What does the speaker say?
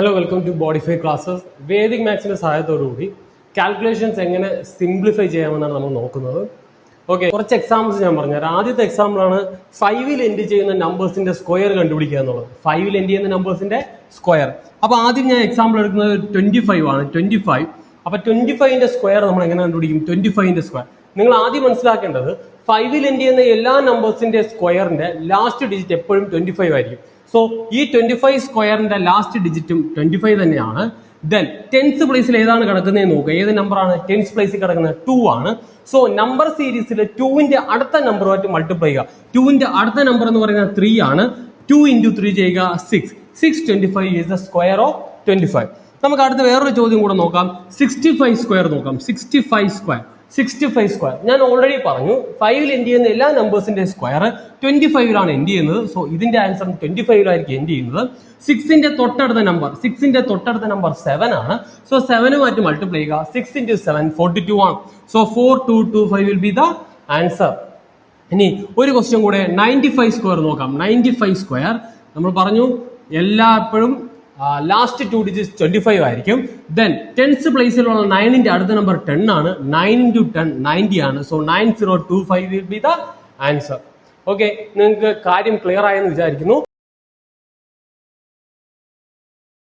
Hello welcome to Bodify classes. Vedic മാത്സിന്റെ സഹായത്തോടുകൂടി calculations എങ്ങനെ സിംപ്ലിഫൈ ചെയ്യാമെന്നാണ് നമ്മൾ നോക്കുന്നത്. ഓക്കെ, കുറച്ച് എക്സാമ്പിൾസ് ഞാൻ പറഞ്ഞുതരാം. ആദ്യത്തെ എക്സാമ്പിൾ ആണ് 5ൽ എൻഡ് ചെയ്യുന്ന നമ്പേഴ്സിന്റെ സ്ക്വയർ കണ്ടുപിടിക്കുക എന്നുള്ളത്. 5ൽ എൻഡ് ചെയ്യുന്ന നമ്പേഴ്സിന്റെ സ്ക്വയർ. അപ്പൊ ആദ്യം ഞാൻ എക്സാമ്പിൾ എടുക്കുന്നത് 25 ആണ്. 25. അപ്പൊ 25ന്റെ സ്ക്വയർ നമ്മൾ എങ്ങനെ കണ്ടുപിടിക്കും? 25ന്റെ സ്ക്വയർ നിങ്ങൾ ആദ്യം മനസ്സിലാക്കേണ്ടത് 5ൽ എൻഡ് ചെയ്യുന്ന എല്ലാ നമ്പേഴ്സിന്റെ സ്ക്വയറിന്റെ ലാസ്റ്റ് ഡിജിറ്റ് എപ്പോഴും 25 ആയിരിക്കും. സോ ഈ 25 സ്ക്വയറിന്റെ ലാസ്റ്റ് ഡിജിറ്റും 25 തന്നെയാണ്. ദെൻ ടെൻസ് പ്ലേസിൽ ഏതാണ് കിടക്കുന്നതെന്ന് നോക്കുക. ഏത് നമ്പറാണ് ടെൻസ് പ്ലേസിൽ കിടക്കുന്നത്? 2 ആണ്. സോ നമ്പർ സീരീസിൽ 2ന്റെ അടുത്ത നമ്പറുമായിട്ട് മൾട്ടിപ്ലൈ ചെയ്യുക. 2ന്റെ അടുത്ത നമ്പർ എന്ന് പറയുന്നത് 3 ആണ്. 2 into 3 ചെയ്യുക 6. 625 is the square of 25. നമുക്ക് അടുത്ത വേറൊരു ചോദ്യം കൂടെ നോക്കാം. 65 സ്ക്വയർ നോക്കാം. 65 സ്ക്വയർ ഞാൻ ഓൾറെഡി പറഞ്ഞു. 5ൽ എൻഡ് ചെയ്യുന്ന എല്ലാ നമ്പേഴ്സിന്റെ സ്ക്വയർ 25ലാണ് എൻഡ് ചെയ്യുന്നത്. സോ ഇതിന്റെ ആൻസർ 25ലായിരിക്കും എൻഡ് ചെയ്യുന്നത്. 6ന്റെ തൊട്ടടുത്ത നമ്പർ 7 ആണ്. സോ 7 മൾട്ടിപ്ലൈ ചെയ്യുക. 6 into 7 42 ആണ്. So 4225 will be the answer. ഇനി ഒരു ക്വസ്റ്റ്യൻ കൂടെ 95 സ്ക്വയർ നോക്കാം. 95 സ്ക്വയർ നമ്മൾ പറഞ്ഞു എല്ലായ്പ്പോഴും ലാസ്റ്റ് 2 ഡിജിറ്റ്സ് 25 ആയിരിക്കും. ദെൻ ടെൻസ് പ്ലേസിലുള്ള 9ന്റെ അടുത്ത നമ്പർ 10 ആണ്. 9 into 10 90 ആണ്. So 9025 will be the answer. Okay, നിങ്ങൾക്ക് കാര്യം ക്ലിയർ ആയെന്ന് വിചാരിക്കുന്നു.